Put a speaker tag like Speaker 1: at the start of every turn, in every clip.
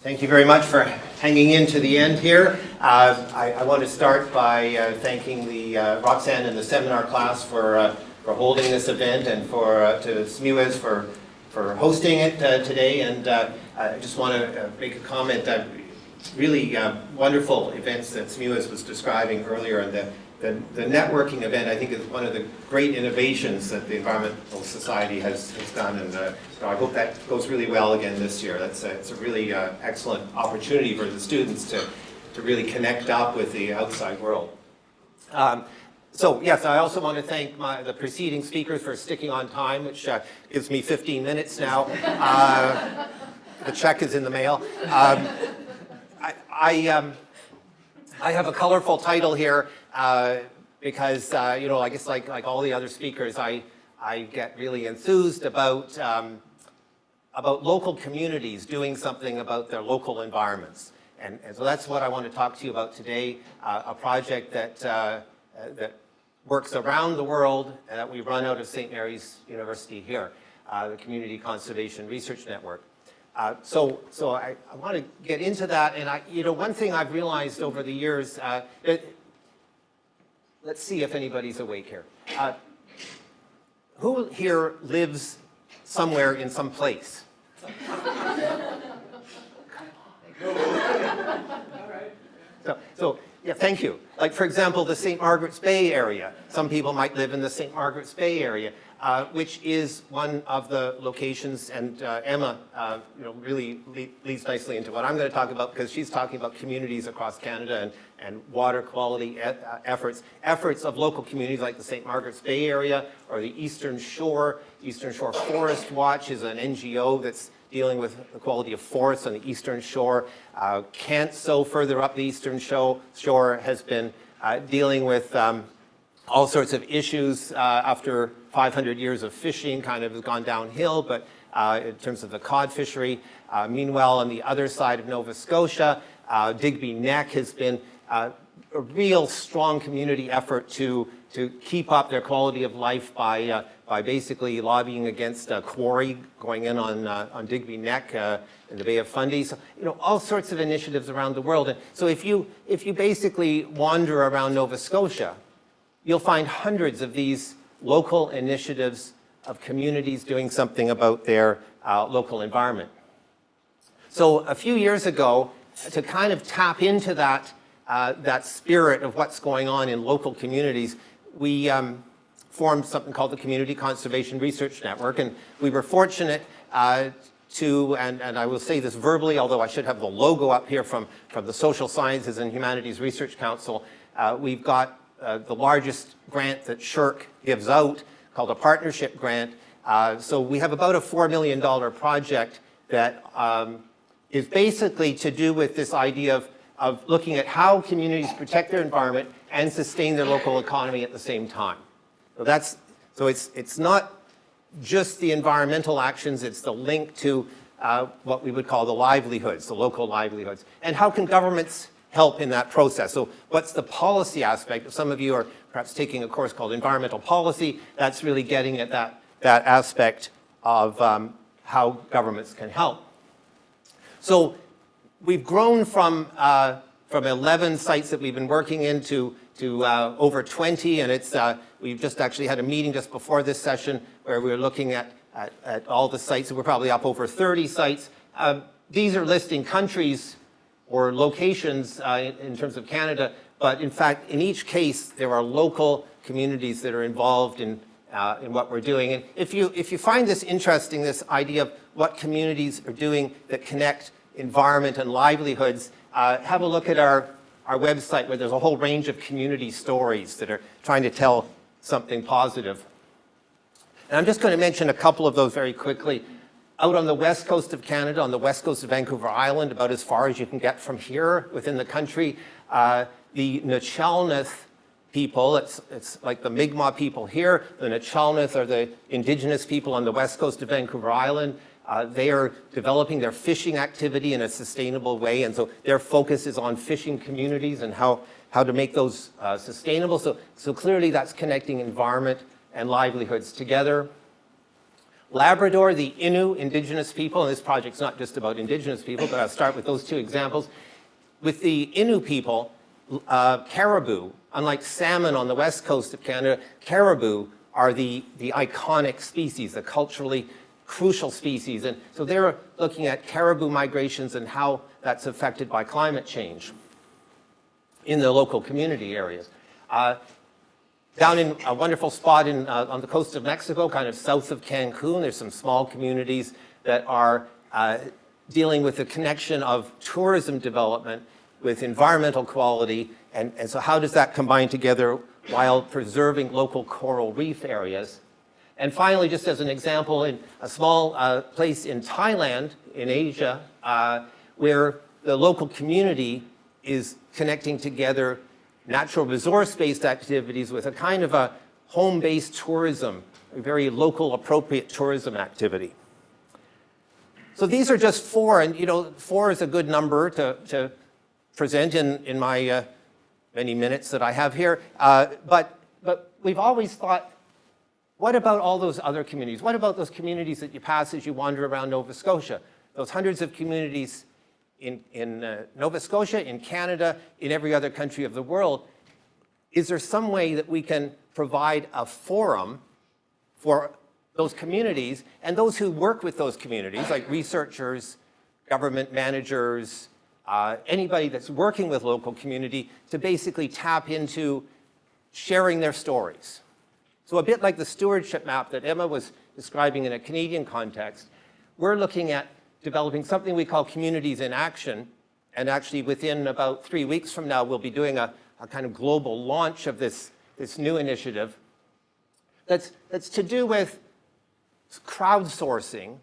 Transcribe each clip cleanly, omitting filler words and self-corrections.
Speaker 1: Thank you very much for hanging in to the end here. I want to start by thanking the Roxanne and the seminar class for holding this event, and to SMUIS for hosting it today. And I just want to make a comment that really wonderful events that SMUIS was describing earlier, and the networking event, I think, is one of the great innovations that the Environmental Society has done, and so I hope that goes really well again this year. It's a really excellent opportunity for the students to really connect up with the outside world. So yes, I also want to thank the preceding speakers for sticking on time, which gives me 15 minutes now. The check is in the mail. I have a colorful title here because, I guess like all the other speakers, I get really enthused about local communities doing something about their local environments. And so that's what I want to talk to you about today, a project that works around the world and that we run out of St. Mary's University here, the Community Conservation Research Network. So I want to get into that, and one thing I've realized over the years, let's see if anybody's awake here. Who here lives somewhere in some place? So yeah, thank you. Like, for example, the St. Margaret's Bay area. Some people might live in the St. Margaret's Bay area, which is one of the locations, and Emma really leads nicely into what I'm going to talk about, because she's talking about communities across Canada and water quality efforts of local communities like the St. Margaret's Bay area or the Eastern Shore. Eastern Shore Forest Watch is an NGO that's dealing with the quality of forests on the Eastern Shore. Canso, further up the Eastern Shore, has been dealing with all sorts of issues after 500 years of fishing, kind of has gone downhill, but in terms of the cod fishery. Meanwhile, on the other side of Nova Scotia, Digby Neck has been a real strong community effort to keep up their quality of life by basically lobbying against a quarry going in on Digby Neck in the Bay of Fundy. So, all sorts of initiatives around the world. And so if you basically wander around Nova Scotia, you'll find hundreds of these local initiatives of communities doing something about their local environment. So a few years ago, to kind of tap into that spirit of what's going on in local communities, we formed something called the Community Conservation Research Network, and we were fortunate to, and I will say this verbally, although I should have the logo up here from the Social Sciences and Humanities Research Council. We've got the largest grant that SSHRC gives out, called a partnership grant. So we have about a $4 million project that is basically to do with this idea of looking at how communities protect their environment and sustain their local economy at the same time. So it's not just the environmental actions, it's the link to what we would call the livelihoods, the local livelihoods. And how can governments help in that process? So what's the policy aspect? Some of you are perhaps taking a course called environmental policy. That's really getting at that aspect of how governments can help. So we've grown from 11 sites that we've been working in to over 20, and we've just actually had a meeting just before this session where we were looking at all the sites, and we're probably up over 30 sites. These are listing countries or locations in terms of Canada, but in fact, in each case, there are local communities that are involved in what we're doing. And if you find this interesting, this idea of what communities are doing that connect environment and livelihoods, have a look at our website, where there's a whole range of community stories that are trying to tell something positive. And I'm just going to mention a couple of those very quickly. Out on the west coast of Canada, on the west coast of Vancouver Island, about as far as you can get from here within the country, the Nachalneth people, it's like the Mi'kmaq people here. The Nachalneth are the indigenous people on the west coast of Vancouver Island. They are developing their fishing activity in a sustainable way, and so their focus is on fishing communities and how to make those sustainable. So clearly that's connecting environment and livelihoods together. Labrador, the Innu indigenous people, and this project's not just about indigenous people, but I'll start with those two examples. With the Innu people, caribou, unlike salmon on the west coast of Canada, caribou are the iconic species, the culturally crucial species. And so they're looking at caribou migrations and how that's affected by climate change in the local community areas. Down in a wonderful spot on the coast of Mexico, kind of south of Cancun, there's some small communities that are dealing with the connection of tourism development with environmental quality, and so how does that combine together while preserving local coral reef areas? And finally, just as an example, in a small place in Thailand, in Asia, where the local community is connecting together natural resource-based activities with a kind of a home-based tourism, a very local appropriate tourism activity. So these are just four, and 4 is a good number to present in my many minutes that I have here. But we've always thought, what about all those other communities? What about those communities that you pass as you wander around Nova Scotia? Those hundreds of communities in Nova Scotia, in Canada, in every other country of the world. Is there some way that we can provide a forum for those communities and those who work with those communities, like researchers, government managers, anybody that's working with local community, to basically tap into sharing their stories? So a bit like the stewardship map that Emma was describing in a Canadian context, we're looking at developing something we call Communities in Action, and actually within about 3 weeks from now, we'll be doing a kind of global launch of this new initiative that's to do with crowdsourcing.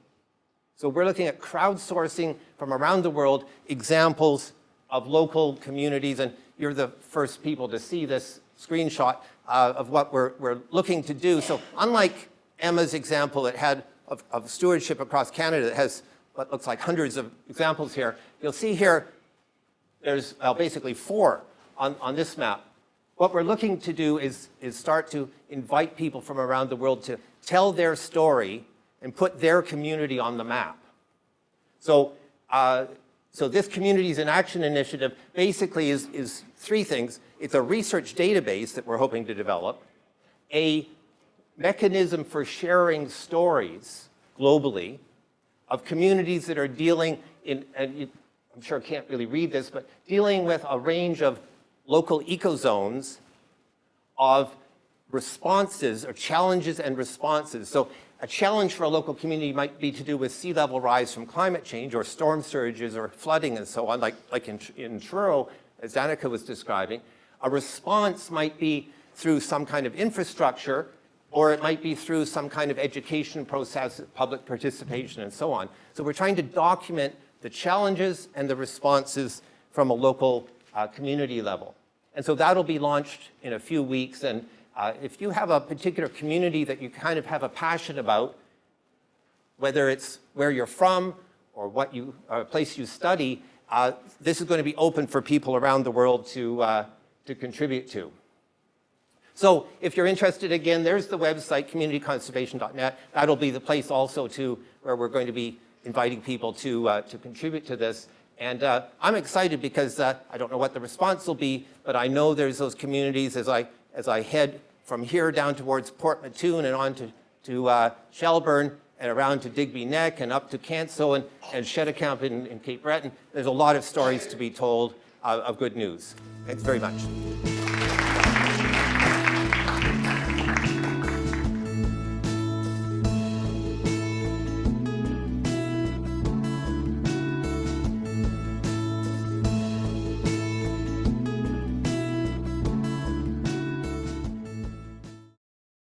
Speaker 1: So we're looking at crowdsourcing from around the world, examples of local communities, and you're the first people to see this screenshot of what we're looking to do. So unlike Emma's example that had of stewardship across Canada that has what looks like hundreds of examples here, you'll see here there's basically 4 on this map. What we're looking to do is start to invite people from around the world to tell their story and put their community on the map. So this Communities in Action initiative basically is 3 things. It's a research database that we're hoping to develop, a mechanism for sharing stories globally of communities that are dealing in, and I'm sure I can't really read this, but dealing with a range of local ecozones of responses or challenges and responses. So a challenge for a local community might be to do with sea level rise from climate change or storm surges or flooding and so on, like in Truro, as Danica was describing. A response might be through some kind of infrastructure, or it might be through some kind of education process, public participation, and so on. So we're trying to document the challenges and the responses from a local community level. And so that'll be launched in a few weeks. And if you have a particular community that you kind of have a passion about, whether it's where you're from or what a place you study, this is going to be open for people around the world to contribute to. So if you're interested, again, there's the website, communityconservation.net. That'll be the place also where we're going to be inviting people to contribute to this. And I'm excited because I don't know what the response will be, but I know there's those communities as I head from here down towards Port Mattoon and on to Shelburne and around to Digby Neck and up to Canso and Cheticamp in Cape Breton. There's a lot of stories to be told of good news. Thanks very much.